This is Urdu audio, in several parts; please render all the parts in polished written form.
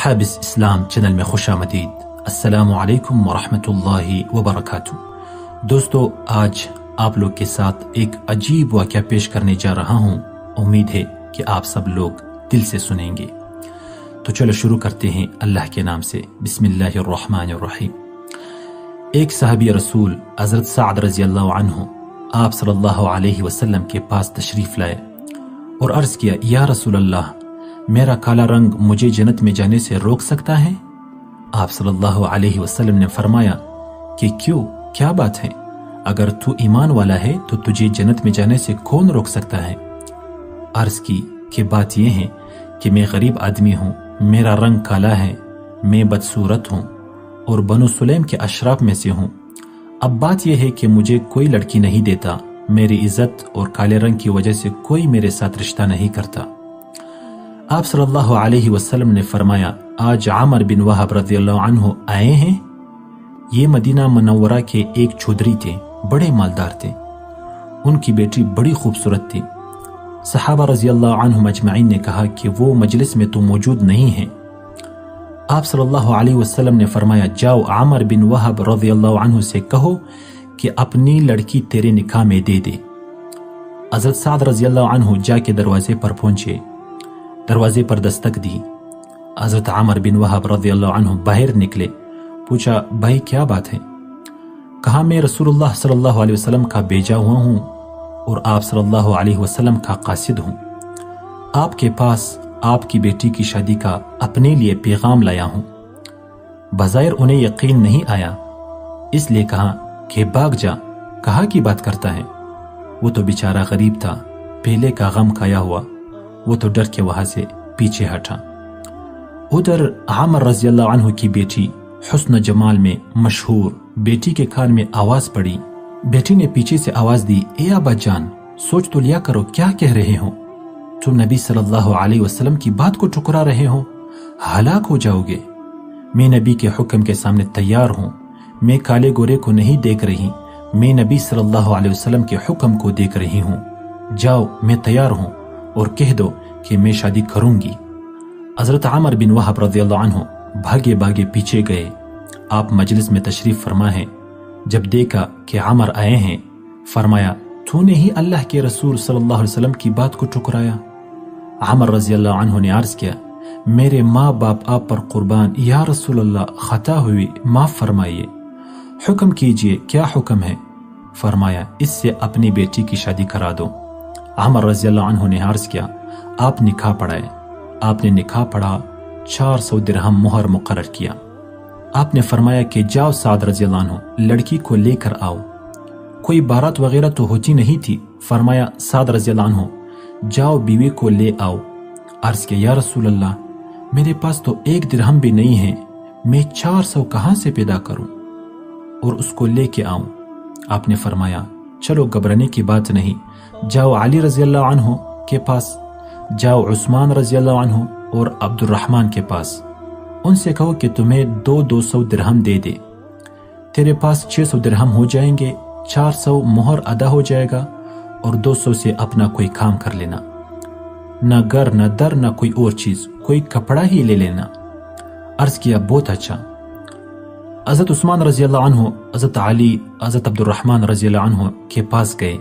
حابس اسلام چینل میں خوش آمدید۔ السلام علیکم ورحمۃ اللہ وبرکاتہ۔ دوستو، آج آپ لوگ کے ساتھ ایک عجیب واقعہ پیش کرنے جا رہا ہوں۔ امید ہے کہ آپ سب لوگ دل سے سنیں گے۔ تو چلو شروع کرتے ہیں اللہ کے نام سے۔ بسم اللہ الرحمن الرحیم۔ ایک صحابی رسول حضرت سعد رضی اللہ عنہ آپ صلی اللہ علیہ وسلم کے پاس تشریف لائے اور عرض کیا، یا رسول اللہ، میرا کالا رنگ مجھے جنت میں جانے سے روک سکتا ہے؟ آپ صلی اللہ علیہ وسلم نے فرمایا کہ کیوں، کیا بات ہے؟ اگر تو ایمان والا ہے تو تجھے جنت میں جانے سے کون روک سکتا ہے؟ عرض کی کہ بات یہ ہے کہ میں غریب آدمی ہوں، میرا رنگ کالا ہے، میں بدصورت ہوں اور بنو سلیم کے اشراف میں سے ہوں۔ اب بات یہ ہے کہ مجھے کوئی لڑکی نہیں دیتا، میری عزت اور کالے رنگ کی وجہ سے کوئی میرے ساتھ رشتہ نہیں کرتا۔ آپ صلی اللہ علیہ وسلم نے فرمایا، آج عامر بن وہب رضی اللہ عنہ آئے ہیں؟ یہ مدینہ منورہ کے ایک چودھری تھے، بڑے مالدار تھے، ان کی بیٹی بڑی خوبصورت تھی۔ صحابہ رضی اللہ عنہم اجمعین نے کہا کہ وہ مجلس میں تو موجود نہیں ہیں۔ آپ صلی اللہ علیہ وسلم نے فرمایا، جاؤ عامر بن وہب رضی اللہ عنہ سے کہو کہ اپنی لڑکی تیرے نکاح میں دے دے۔ حضرت سعد رضی اللہ عنہ جا کے دروازے پر پہنچے، دروازے پر دستک دی۔ حضرت عامر بن وہب رضی اللہ عنہ باہر نکلے، پوچھا، بھائی کیا بات ہے؟ کہا، میں رسول اللہ صلی اللہ علیہ وسلم کا بھیجا ہوا ہوں اور آپ صلی اللہ علیہ وسلم کا قاصد ہوں۔ آپ کے پاس آپ کی بیٹی کی شادی کا اپنے لیے پیغام لایا ہوں۔ بظاہر انہیں یقین نہیں آیا، اس لیے کہا کہ بھاگ جا، کہا کی بات کرتا ہے؟ وہ تو بیچارہ غریب تھا، پہلے کا غم کھایا ہوا، وہ تو ڈر کے وہاں سے پیچھے ہٹا۔ ادھر عامر رضی اللہ عنہ کی بیٹی حسن جمال میں مشہور، بیٹی کے کان میں آواز پڑی۔ بیٹی نے پیچھے سے آواز دی، اے ابا جان، سوچ تو لیا کرو، کیا کہہ رہے ہو؟ تم نبی صلی اللہ علیہ وسلم کی بات کو ٹکرا رہے ہو، ہلاک ہو جاؤ گے۔ میں نبی کے حکم کے سامنے تیار ہوں، میں کالے گورے کو نہیں دیکھ رہی، میں نبی صلی اللہ علیہ وسلم کے حکم کو دیکھ رہی ہوں۔ جاؤ، میں تیار ہوں اور کہہ دو کہ میں شادی کروں گی۔ حضرت عامر بن وہب رضی اللہ عنہ بھاگے بھاگے پیچھے گئے۔ آپ مجلس میں تشریف فرما ہیں۔ جب دیکھا کہ عامر آئے ہیں، فرمایا، تو نے ہی اللہ کے رسول صلی اللہ علیہ وسلم کی بات کو ٹکرایا؟ عامر رضی اللہ عنہ نے عرض کیا، میرے ماں باپ آپ پر قربان، یا رسول اللہ، خطا ہوئی، معاف فرمائیے، حکم کیجئے، کیا حکم ہے؟ فرمایا، اس سے اپنی بیٹی کی شادی کرا دو۔ عامر رضی اللہ عنہ نے عرض کیا، آپ نکاح پڑھائے۔ آپ نے نکاح پڑھا، 400 درہم مہر مقرر کیا۔ آپ نے فرمایا کہ جاؤ سعد رضی اللہ عنہ، لڑکی کو لے کر آؤ۔ کوئی بارات وغیرہ تو ہوتی نہیں تھی۔ فرمایا، سعد رضی اللہ عنہ، جاؤ بیوی کو لے آؤ۔ عرض کیا، یا رسول اللہ، میرے پاس تو 1 درہم بھی نہیں ہے، میں 400 کہاں سے پیدا کروں اور اس کو لے کے آؤں؟ آپ نے فرمایا، چلو گھبرانے کی بات نہیں، جاؤ علی رضی اللہ عنہ کے پاس، جاؤ عثمان رضی اللہ عنہ اور عبد الرحمن کے پاس، ان سے کہو کہ تمہیں 200 درہم دے دے، تیرے پاس 600 درہم ہو جائیں گے، 400 مہر ادا ہو جائے گا اور 200 سے اپنا کوئی کام کر لینا، نہ گھر نہ در نہ کوئی اور چیز، کوئی کپڑا ہی لے لینا۔ عرض کیا، بہت اچھا۔ حضرت عثمان رضی اللہ عنہ، حضرت علی، حضرت عبد الرحمن رضی اللہ عنہ کے پاس گئے۔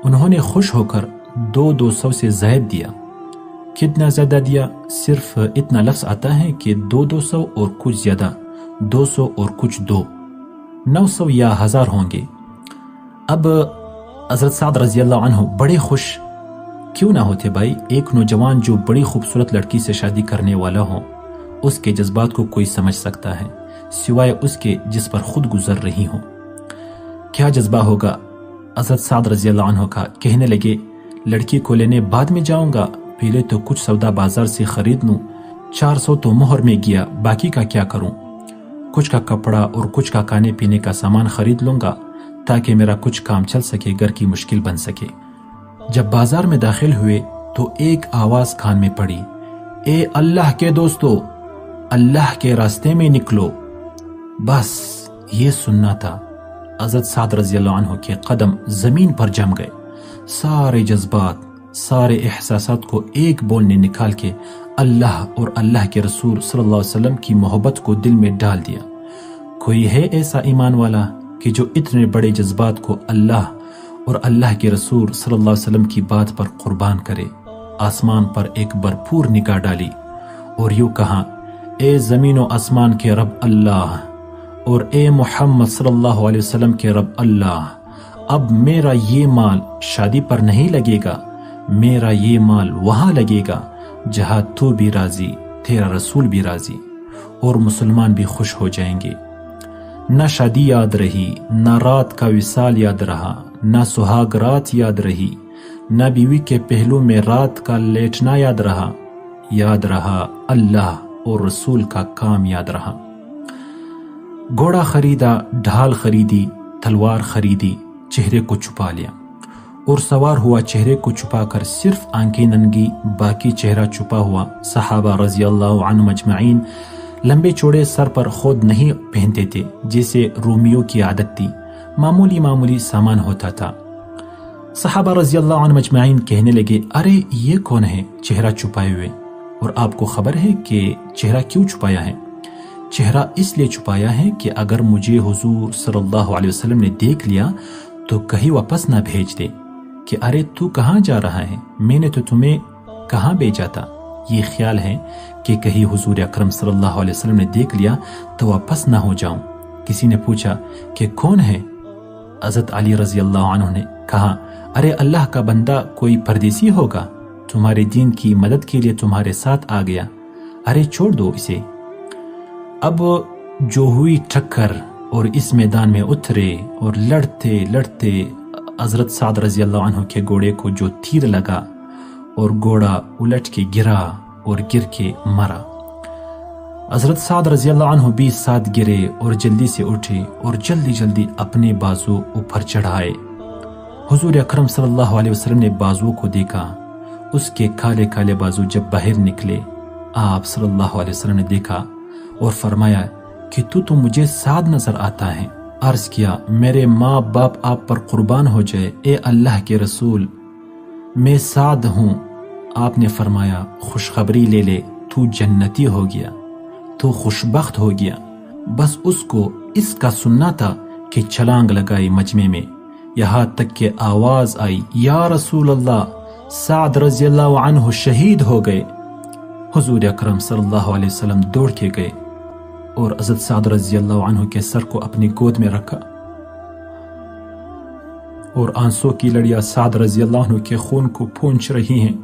انہوں نے خوش ہو کر 200 سے زائد دیا۔ کتنا زیادہ دیا؟ صرف اتنا لفظ آتا ہے کہ 200 اور کچھ زیادہ، 200 اور کچھ 2، 900 یا 1000 ہوں گے۔ اب حضرت سعد رضی اللہ عنہ بڑے خوش کیوں نہ ہوتے بھائی؟ ایک نوجوان جو بڑی خوبصورت لڑکی سے شادی کرنے والا ہو، اس کے جذبات کو کوئی سمجھ سکتا ہے سوائے اس کے جس پر خود گزر رہی ہوں۔ کیا جذبہ ہوگا حضرت سعد رضی اللہ عنہ کا؟ کہنے لگے، لڑکی کو لینے بعد میں جاؤں گا، پہلے تو کچھ سودا بازار سے خرید لوں، 400 تو مہر میں گیا، باقی کا کیا کروں؟ کچھ کا کپڑا اور کچھ کا کھانے پینے کا سامان خرید لوں گا تاکہ میرا کچھ کام چل سکے، گھر کی مشکل بن سکے۔ جب بازار میں داخل ہوئے تو ایک آواز کان میں پڑی، اے اللہ کے دوستو، اللہ کے راستے میں نکلو۔ بس یہ سننا تھا۔ حضرت سعد رضی اللہ عنہ کے قدم زمین پر جم گئے، سارے جذبات سارے احساسات کو ایک بول نے نکال کے اللہ اور اللہ کے رسول صلی اللہ علیہ وسلم کی محبت کو دل میں ڈال دیا۔ کوئی ہے ایسا ایمان والا کہ جو اتنے بڑے جذبات کو اللہ اور اللہ کے رسول صلی اللہ علیہ وسلم کی بات پر قربان کرے؟ آسمان پر ایک بھرپور نگاہ ڈالی اور یوں کہا، اے زمین و آسمان کے رب اللہ اور اے محمد صلی اللہ علیہ وسلم کے رب اللہ، اب میرا یہ مال شادی پر نہیں لگے گا، میرا یہ مال وہاں لگے گا جہاں تو بھی راضی، تیرا رسول بھی راضی اور مسلمان بھی خوش ہو جائیں گے۔ نہ شادی یاد رہی، نہ رات کا وصال یاد رہا، نہ سہاگ رات یاد رہی، نہ بیوی کے پہلو میں رات کا لیٹنا یاد رہا اللہ اور رسول کا کام یاد رہا۔ گھوڑا خریدا، ڈھال خریدی، تلوار خریدی، چہرے کو چھپا لیا اور سوار ہوا چہرے کو چھپا کر صرف آنکھیں ننگی، باقی چہرہ چھپا ہوا۔ صحابہ رضی اللہ عنہم اجمعین لمبے چوڑے سر پر خود نہیں پہنتے تھے جیسے رومیوں کی عادت تھی، معمولی سامان ہوتا تھا۔ صحابہ رضی اللہ عنہم اجمعین کہنے لگے، ارے یہ کون ہے چہرہ چھپائے ہوئے؟ اور آپ کو خبر ہے کہ چہرہ کیوں چھپایا ہے؟ چہرہ اس لیے چھپایا ہے کہ اگر مجھے حضور صلی اللہ علیہ وسلم نے دیکھ لیا تو کہیں واپس نہ بھیج دے کہ ارے تو کہاں جا رہا ہے، میں نے تو تمہیں کہاں بھیجا تھا۔ یہ خیال ہے کہ کہیں حضور اکرم صلی اللہ علیہ وسلم نے دیکھ لیا تو واپس نہ ہو جاؤں۔ کسی نے پوچھا کہ کون ہے؟ حضرت علی رضی اللہ عنہ نے کہا، ارے اللہ کا بندہ کوئی پردیسی ہوگا، تمہارے دین کی مدد کے لیے تمہارے ساتھ آ گیا، ارے چھوڑ دو اسے۔ اب جو ہوئی ٹکر اور اس میدان میں اترے اور لڑتے حضرت سعد رضی اللہ عنہ کے گھوڑے کو جو تیر لگا اور گھوڑا الٹ کے گرا اور گر کے مرا۔ حضرت سعد رضی اللہ عنہ بھی ساتھ گرے اور جلدی سے اٹھے اور جلدی اپنے بازو اوپر چڑھائے۔ حضور اکرم صلی اللہ علیہ وسلم نے بازو کو دیکھا، اس کے کالے بازو جب باہر نکلے، آپ صلی اللہ علیہ وسلم نے دیکھا اور فرمایا کہ تو مجھے سعد نظر آتا ہے۔ عرض کیا، میرے ماں باپ آپ پر قربان ہو جائے، اے اللہ کے رسول میں سعد ہوں۔ آپ نے فرمایا، خوشخبری لے لے، تو جنتی ہو گیا، تو خوشبخت ہو گیا۔ بس اس کو اس کا سننا تھا کہ چھلانگ لگائی مجمع میں، یہاں تک کہ آواز آئی، یا رسول اللہ، سعد رضی اللہ عنہ شہید ہو گئے۔ حضور اکرم صلی اللہ علیہ وسلم دوڑ کے گئے اور حضرت سعد رضی اللہ عنہ کے سر کو اپنی گود میں رکھا اور آنسوں کی لڑیاں سعد رضی اللہ عنہ کے خون کو پونچھ رہی ہیں۔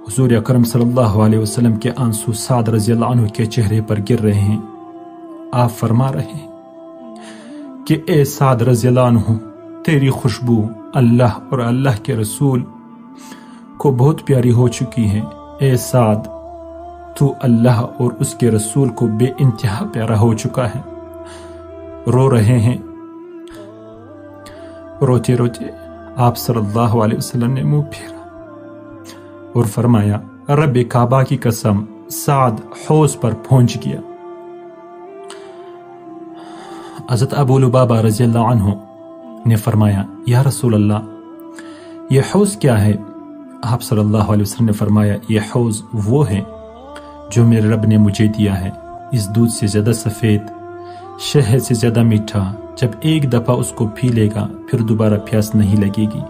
حضور اکرم صلی اللہ علیہ وسلم کے آنسو سعد رضی اللہ عنہ کے چہرے پر گر رہے ہیں۔ آپ فرما رہے ہیں کہ اے سعد رضی اللہ عنہ، تیری خوشبو اللہ اور اللہ کے رسول کو بہت پیاری ہو چکی ہے۔ اے سعد، تو اللہ اور اس کے رسول کو بے انتہا پیارا ہو چکا ہے۔ رو رہے ہیں۔ روتے آپ صلی اللہ علیہ وسلم نے منہ پھیرا اور فرمایا، رب کعبہ کی قسم، سعد حوض پر پہنچ گیا۔ حضرت ابو لبابہ رضی اللہ عنہ نے فرمایا، یا رسول اللہ، یہ حوض کیا ہے؟ آپ صلی اللہ علیہ وسلم نے فرمایا، یہ حوض وہ ہے جو میرے رب نے مجھے دیا ہے، اس دودھ سے زیادہ سفید، شہد سے زیادہ میٹھا، جب ایک دفعہ اس کو پی لے گا پھر دوبارہ پیاس نہیں لگے گی۔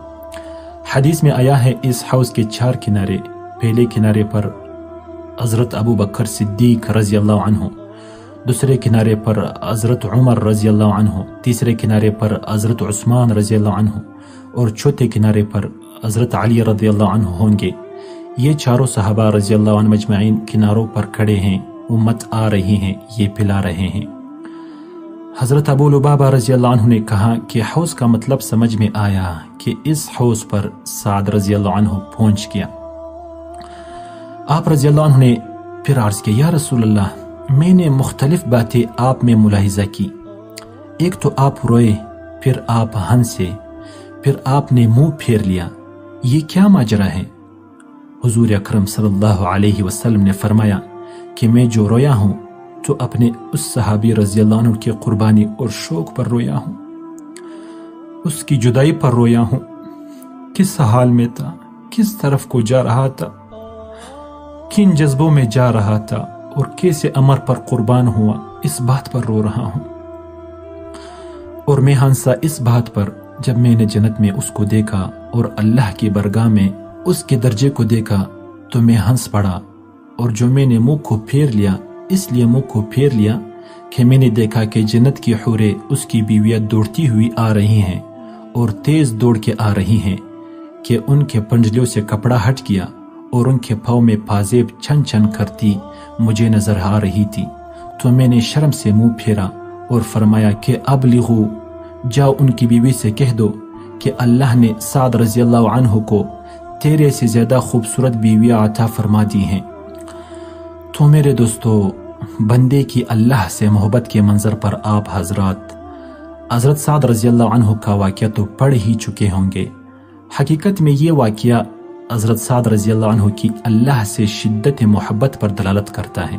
حدیث میں آیا ہے، اس حوض کے 4 کنارے، پہلے کنارے پر حضرت ابو بکر صدیق رضی اللہ عنہ، دوسرے کنارے پر حضرت عمر رضی اللہ عنہ، تیسرے کنارے پر حضرت عثمان رضی اللہ عنہ اور چوتھے کنارے پر حضرت علی رضی اللہ عنہ ہوں گے۔ یہ چاروں صحابہ رضی اللہ عنہ مجمعین کناروں پر کھڑے ہیں، امت آ رہی ہیں، یہ پلا رہے ہیں۔ حضرت ابو لبابہ رضی اللہ عنہ نے کہا کہ حوض کا مطلب سمجھ میں آیا کہ اس حوض پر سعد رضی اللہ عنہ پہنچ گیا۔ آپ رضی اللہ عنہ نے پھر عرض کیا، یا رسول اللہ، میں نے مختلف باتیں آپ میں ملاحظہ کی، ایک تو آپ روئے، پھر آپ ہنسے، پھر آپ نے منہ پھیر لیا، یہ کیا ماجرا ہے؟ حضور اکرم صلی اللہ علیہ وسلم نے فرمایا کہ میں جو رویا ہوں تو اپنے اس صحابی رضی اللہ عنہ کی قربانی اور شوق پر رویا ہوں، اس کی جدائی پر رویا ہوں۔ کس حال میں تھا، کس طرف کو جا رہا تھا، کن جذبوں میں جا رہا تھا اور کیسے عمر پر قربان ہوا، اس بات پر رو رہا ہوں۔ اور میں ہنسا اس بات پر جب میں نے جنت میں اس کو دیکھا اور اللہ کی برگاہ میں اس کے درجے کو دیکھا تو میں ہنس پڑا، اور جو میں نے منہ کو پھیر لیا، اس لیے منہ کو پھیر لیا کہ میں نے دیکھا کہ جنت کی حوریں اس کی بیویاں دوڑتی ہوئی آ رہی ہیں اور تیز دوڑ کے آ رہی ہیں کہ ان کے پنجلیوں سے کپڑا ہٹ گیا اور ان کے پاؤں میں پازیب چھن چھن کرتی مجھے نظر آ رہی تھی۔ تو میں نے شرم سے منہ پھیرا اور فرمایا کہ ابلغو، جاؤ ان کی بیوی سے کہہ دو کہ اللہ نے سعد رضی اللہ عنہ کو تیرے سے زیادہ خوبصورت بیویاں عطا فرما دی ہیں۔ تو میرے دوستو، بندے کی اللہ سے محبت کے منظر پر آپ حضرت سعد رضی اللہ عنہ کا واقعہ تو پڑھ ہی چکے ہوں گے۔ حقیقت میں یہ واقعہ حضرت سعد رضی اللہ عنہ کی اللہ سے شدت محبت پر دلالت کرتا ہے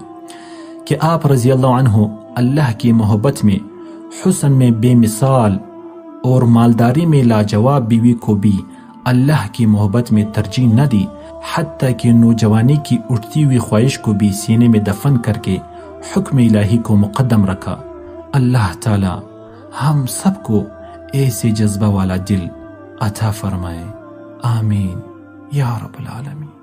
کہ آپ رضی اللہ عنہ اللہ کی محبت میں، حسن میں بے مثال اور مالداری میں لاجواب بیوی کو بھی اللہ کی محبت میں ترجیح نہ دی، حتیٰ کہ نوجوانی کی اٹھتی ہوئی خواہش کو بھی سینے میں دفن کر کے حکم الہی کو مقدم رکھا۔ اللہ تعالی ہم سب کو ایسے جذبہ والا دل عطا فرمائے، آمین یا رب العالمین۔